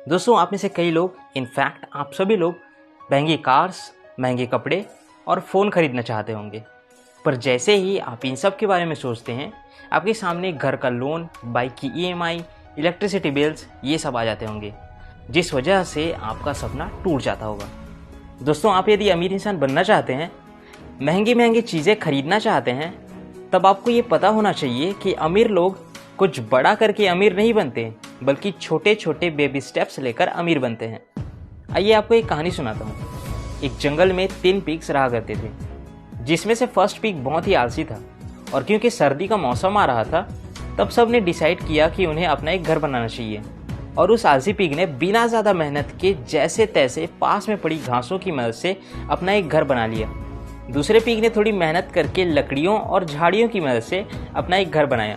दोस्तों, आप में से कई लोग, इनफैक्ट आप सभी लोग महंगी कार्स, महंगे कपड़े और फ़ोन खरीदना चाहते होंगे। पर जैसे ही आप इन सब के बारे में सोचते हैं, आपके सामने घर का लोन, बाइक की ईएमआई, इलेक्ट्रिसिटी बिल्स ये सब आ जाते होंगे, जिस वजह से आपका सपना टूट जाता होगा। दोस्तों, आप यदि अमीर इंसान बनना चाहते हैं, महंगी महंगी चीज़ें खरीदना चाहते हैं, तब आपको ये पता होना चाहिए कि अमीर लोग कुछ बड़ा करके अमीर नहीं बनते, बल्कि छोटे छोटे बेबी स्टेप्स लेकर अमीर बनते हैं। आइए आपको एक कहानी सुनाता हूँ। एक जंगल में 3 पिग्स रहा करते थे, जिसमें से फर्स्ट पिग बहुत ही आलसी था, और क्योंकि सर्दी का मौसम आ रहा था, तब सब ने डिसाइड किया कि उन्हें अपना एक घर बनाना चाहिए। और उस आलसी पिग ने बिना ज़्यादा मेहनत के जैसे तैसे पास में पड़ी घासों की मदद से अपना एक घर बना लिया। दूसरे पिग ने थोड़ी मेहनत करके लकड़ियों और झाड़ियों की मदद से अपना एक घर बनाया।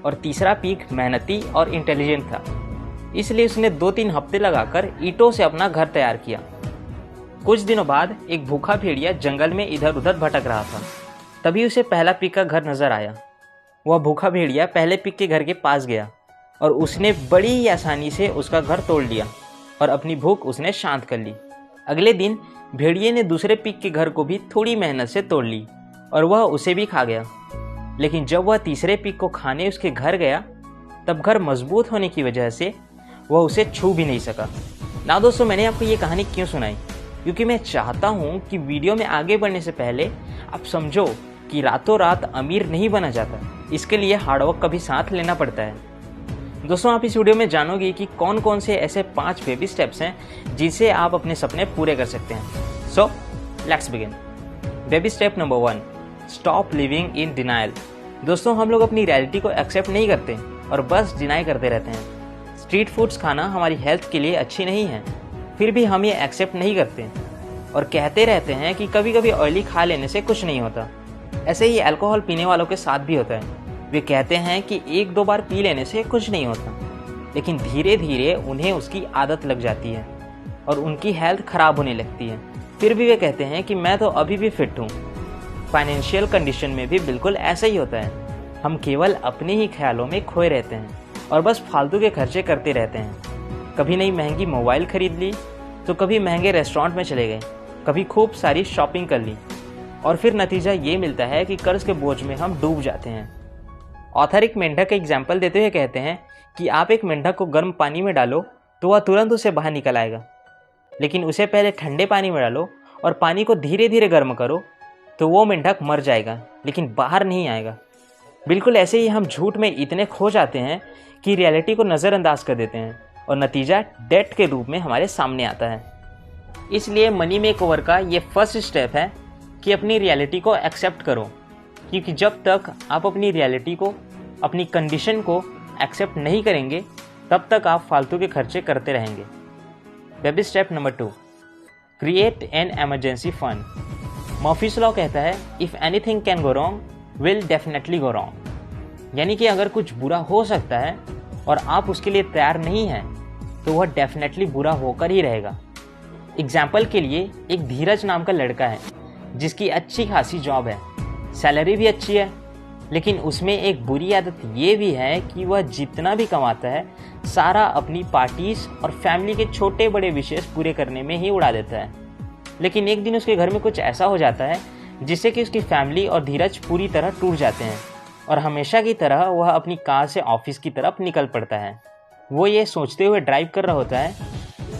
और तीसरा पिग मेहनती और इंटेलिजेंट था, इसलिए उसने 2-3 हफ्ते लगाकर ईंटों से अपना घर तैयार किया। कुछ दिनों बाद एक भूखा भेड़िया जंगल में इधर उधर भटक रहा था। तभी उसे पहला पिग का घर नजर आया। वह भूखा भेड़िया पहले पिग के घर के पास गया और उसने बड़ी ही आसानी से उसका घर तोड़ लिया और अपनी भूख उसने शांत कर ली। अगले दिन भेड़िए ने दूसरे पिग के घर को भी थोड़ी मेहनत से तोड़ ली और वह उसे भी खा गया। लेकिन जब वह तीसरे पिग को खाने उसके घर गया, तब घर मजबूत होने की वजह से वह उसे छू भी नहीं सका। ना दोस्तों, मैंने आपको ये कहानी क्यों सुनाई? क्योंकि मैं चाहता हूँ कि वीडियो में आगे बढ़ने से पहले आप समझो कि रातों रात अमीर नहीं बना जाता। इसके लिए हार्डवर्क का भी साथ लेना पड़ता है। दोस्तों, आप इस वीडियो में जानोगे कि कौन कौन से ऐसे 5 बेबी स्टेप्स हैं जिनसे आप अपने सपने पूरे कर सकते हैं। So let's begin. Baby step number 1, stop living in denial. दोस्तों, हम लोग अपनी रियलिटी को एक्सेप्ट नहीं करते और बस डिनाई करते रहते हैं। स्ट्रीट फूड्स खाना हमारी हेल्थ के लिए अच्छी नहीं है, फिर भी हम ये एक्सेप्ट नहीं करते और कहते रहते हैं कि कभी कभी ऑयली खा लेने से कुछ नहीं होता। ऐसे ही अल्कोहल पीने वालों के साथ भी होता है। वे कहते हैं कि 1-2 बार पी लेने से कुछ नहीं होता, लेकिन धीरे धीरे उन्हें उसकी आदत लग जाती है और उनकी हेल्थ खराब होने लगती है। फिर भी वे कहते हैं कि मैं तो अभी भी फिट हूँ। फाइनेंशियल कंडीशन में भी बिल्कुल ऐसा ही होता है। हम केवल अपने ही ख्यालों में खोए रहते हैं और बस फालतू के खर्चे करते रहते हैं। कभी नई महंगी मोबाइल खरीद ली, तो कभी महंगे रेस्टोरेंट में चले गए, कभी खूब सारी शॉपिंग कर ली, और फिर नतीजा ये मिलता है कि कर्ज के बोझ में हम डूब जाते हैं। ऑथर एक मेंढक का एग्जाम्पल देते हुए कहते हैं कि आप एक मेंढक को गर्म पानी में डालो तो वह तुरंत उसे बाहर निकल आएगा, लेकिन उसे पहले ठंडे पानी में डालो और पानी को धीरे धीरे गर्म करो तो वो मेंढक मर जाएगा, लेकिन बाहर नहीं आएगा। बिल्कुल ऐसे ही हम झूठ में इतने खो जाते हैं कि रियलिटी को नज़रअंदाज कर देते हैं और नतीजा डेट के रूप में हमारे सामने आता है। इसलिए मनी मेकओवर का ये फर्स्ट स्टेप है कि अपनी रियलिटी को एक्सेप्ट करो, क्योंकि जब तक आप अपनी रियलिटी को, अपनी कंडीशन को एक्सेप्ट नहीं करेंगे, तब तक आप फालतू के खर्चे करते रहेंगे। Baby step number 2, create an emergency fund. Murphy's law कहता है, if anything can go wrong will definitely go wrong. यानी कि अगर कुछ बुरा हो सकता है और आप उसके लिए तैयार नहीं हैं, तो वह डेफिनेटली बुरा होकर ही रहेगा। एग्जाम्पल के लिए, एक धीरज नाम का लड़का है जिसकी अच्छी खासी जॉब है, सैलरी भी अच्छी है, लेकिन उसमें एक बुरी आदत ये भी है कि वह जितना भी कमाता है सारा अपनी पार्टीज और फैमिली के छोटे बड़े विशेष पूरे करने में ही उड़ा देता है। लेकिन एक दिन उसके घर में कुछ ऐसा हो जाता है जिससे कि उसकी फैमिली और धीरज पूरी तरह टूट जाते हैं और हमेशा की तरह वह अपनी कार से ऑफिस की तरफ निकल पड़ता है। वो ये सोचते हुए ड्राइव कर रहा होता है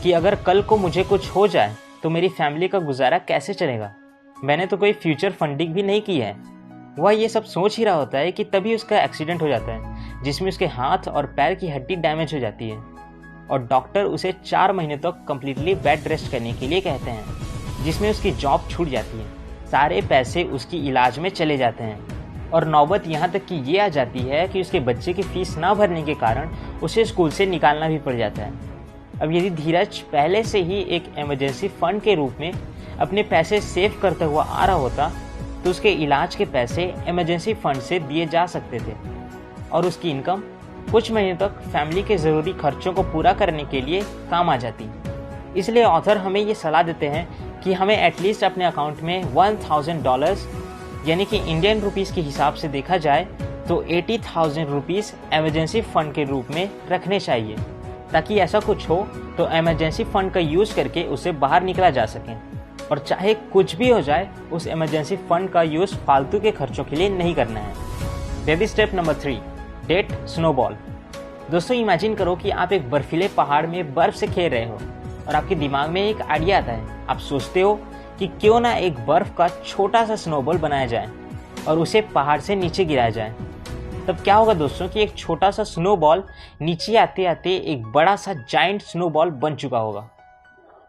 कि अगर कल को मुझे कुछ हो जाए तो मेरी फैमिली का गुजारा कैसे चलेगा। मैंने तो कोई फ्यूचर फंडिंग भी नहीं की है। वह ये सब सोच ही रहा होता है कि तभी उसका एक्सीडेंट हो जाता है, जिसमें उसके हाथ और पैर की हड्डी डैमेज हो जाती है और डॉक्टर उसे 4 महीने तक कंप्लीटली बेड रेस्ट करने के लिए कहते हैं, जिसमें उसकी जॉब छूट जाती है। सारे पैसे उसकी इलाज में चले जाते हैं और नौबत यहाँ तक कि ये आ जाती है कि उसके बच्चे की फीस ना भरने के कारण उसे स्कूल से निकालना भी पड़ जाता है। अब यदि धीरज पहले से ही एक इमरजेंसी फंड के रूप में अपने पैसे सेव करता हुआ आ रहा होता, तो उसके इलाज के पैसे इमरजेंसी फंड से दिए जा सकते थे और उसकी इनकम कुछ महीने तक फैमिली के ज़रूरी खर्चों को पूरा करने के लिए काम आ जाती। इसलिए ऑथर हमें ये सलाह देते हैं कि हमें एटलीस्ट अपने अकाउंट में $1000, यानी कि इंडियन रुपीस के हिसाब से देखा जाए तो 80,000 रुपीज़ इमरजेंसी फंड के रूप में रखने चाहिए, ताकि ऐसा कुछ हो तो इमरजेंसी फंड का यूज़ करके उसे बाहर निकला जा सके, और चाहे कुछ भी हो जाए उस इमरजेंसी फंड का यूज़ फालतू के खर्चों के लिए नहीं करना है। Baby step number 3, debt snowball. दोस्तों इमेजिन करो कि आप एक बर्फीले पहाड़ में बर्फ से खेल रहे हो और आपके दिमाग में एक आइडिया आता है। आप सोचते हो कि क्यों ना एक बर्फ का छोटा सा स्नोबॉल बनाया जाए और उसे पहाड़ से नीचे गिराया जाए। तब क्या होगा दोस्तों कि एक छोटा सा स्नोबॉल नीचे आते आते एक बड़ा सा जाइंट स्नोबॉल बन चुका होगा।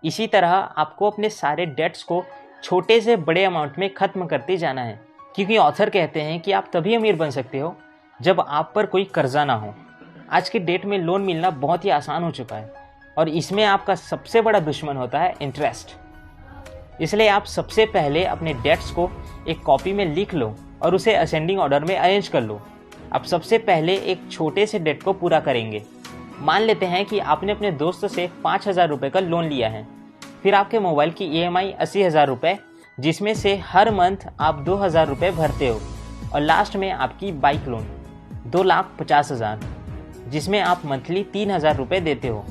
इसी तरह आपको अपने सारे डेट्स को छोटे से बड़े अमाउंट में ख़त्म करते जाना है, क्योंकि ऑथर कहते हैं कि आप तभी अमीर बन सकते हो जब आप पर कोई कर्जा ना हो। आज के डेट में लोन मिलना बहुत ही आसान हो चुका है और इसमें आपका सबसे बड़ा दुश्मन होता है इंटरेस्ट। इसलिए आप सबसे पहले अपने डेट्स को एक कॉपी में लिख लो और उसे असेंडिंग ऑर्डर में अरेंज कर लो। आप सबसे पहले एक छोटे से डेट को पूरा करेंगे। मान लेते हैं कि आपने अपने दोस्त से 5,000 रुपये का लोन लिया है। फिर आपके मोबाइल की EMI 80,000 रुपये, जिसमें से हर मंथ आप 2,000 रुपये भरते हो, और लास्ट में आपकी बाइक लोन 2,50,000, जिसमें आप मंथली 3,000 रुपये देते हो।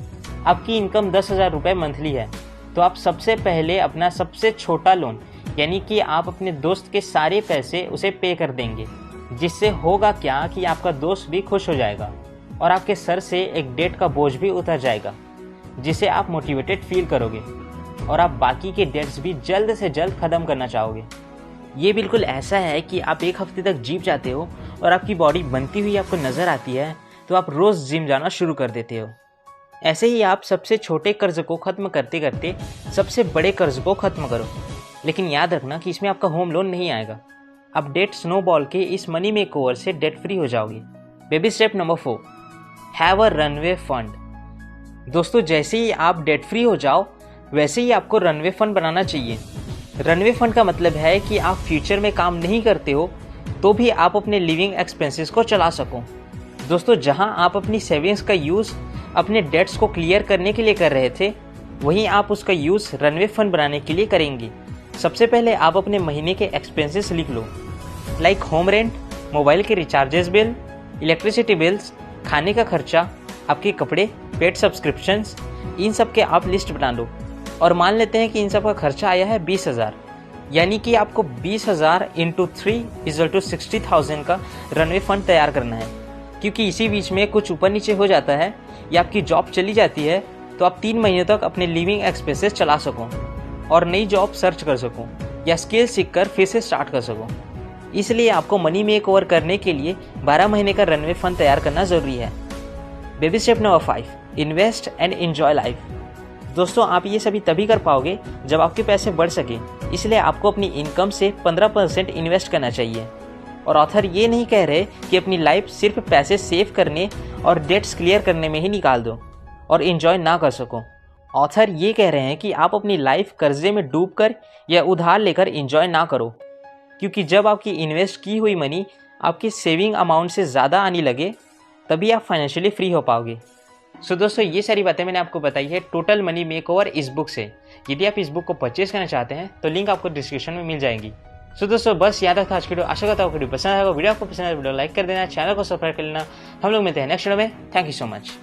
आपकी इनकम 10,000 रुपये मंथली है, तो आप सबसे पहले अपना सबसे छोटा लोन यानी कि आप अपने दोस्त के सारे पैसे उसे पे कर देंगे, जिससे होगा क्या कि आपका दोस्त भी खुश हो जाएगा और आपके सर से एक डेट का बोझ भी उतर जाएगा, जिससे आप मोटिवेटेड फील करोगे और आप बाकी के डेट्स भी जल्द से जल्द ख़त्म करना चाहोगे। ये बिल्कुल ऐसा है कि आप एक हफ्ते तक जिम जाते हो और आपकी बॉडी बनती हुई आपको नज़र आती है, तो आप रोज़ जिम जाना शुरू कर देते हो। ऐसे ही आप सबसे छोटे कर्ज को ख़त्म करते करते सबसे बड़े कर्ज को ख़त्म करो, लेकिन याद रखना कि इसमें आपका होम लोन नहीं आएगा। आप डेट स्नोबॉल के इस मनी मेकओवर से डेट फ्री हो जाओगे। Baby step number 4, have a runway fund. दोस्तों जैसे ही आप डेट फ्री हो जाओ वैसे ही आपको रनवे फंड बनाना चाहिए। रनवे फंड का मतलब है कि आप फ्यूचर में काम नहीं करते हो तो भी आप अपने लिविंग एक्सपेंसेस को चला सको। दोस्तों जहां आप अपनी सेविंग्स का यूज़ अपने डेट्स को क्लियर करने के लिए कर रहे थे, वहीं आप उसका यूज़ रनवे फंड बनाने के लिए करेंगे। सबसे पहले आप अपने महीने के एक्सपेंसेस लिख लो, लाइक होम रेंट, मोबाइल के रिचार्जेस बिल, इलेक्ट्रिसिटी बिल्स, खाने का खर्चा, आपके कपड़े, पेड सब्सक्रिप्शंस, इन सब के आप लिस्ट बना लो। और मान लेते हैं कि इन सब का खर्चा आया है 20,000, यानी कि आपको 20,000 × 3 = 60,000 का रनवे फंड तैयार करना है। क्योंकि इसी बीच में कुछ ऊपर नीचे हो जाता है या आपकी जॉब चली जाती है, तो आप 3 महीने तक अपने लिविंग एक्सपेंसेस चला सको और नई जॉब सर्च कर सको या स्किल सीख कर फिर से स्टार्ट कर सको। इसलिए आपको मनी मेकओवर करने के लिए 12 महीने का रनवे फंड तैयार करना ज़रूरी है। Baby step number 5, invest and enjoy life. दोस्तों आप ये सभी तभी कर पाओगे जब आपके पैसे बढ़ सके, इसलिए आपको अपनी इनकम से 15% इन्वेस्ट करना चाहिए। और ऑथर ये नहीं कह रहे कि अपनी लाइफ सिर्फ पैसे सेव करने और डेट्स क्लियर करने में ही निकाल दो और एंजॉय ना कर सको। ऑथर ये कह रहे हैं कि आप अपनी लाइफ कर्जे में डूबकर या उधार लेकर एंजॉय ना करो, क्योंकि जब आपकी इन्वेस्ट की हुई मनी आपकी सेविंग अमाउंट से ज़्यादा आने लगे तभी आप फाइनेंशियली फ्री हो पाओगे। सो दोस्तों ये सारी बातें मैंने आपको बताई है टोटल मनी मेकओवर इस बुक से। यदि आप इस बुक को परचेज करना चाहते हैं तो लिंक आपको डिस्क्रिप्शन में मिल जाएगी। सो दोस्तों बस याद रखा आज की वीडियो, आशा करता हूँ वीडियो पसंद आएगा। वीडियो आपको पसंद आए वीडियो लाइक कर देना, चैनल को सब्सक्राइब कर लेना। हम लोग मिलते हैं नेक्स्ट वीडियो में। Thank you so much.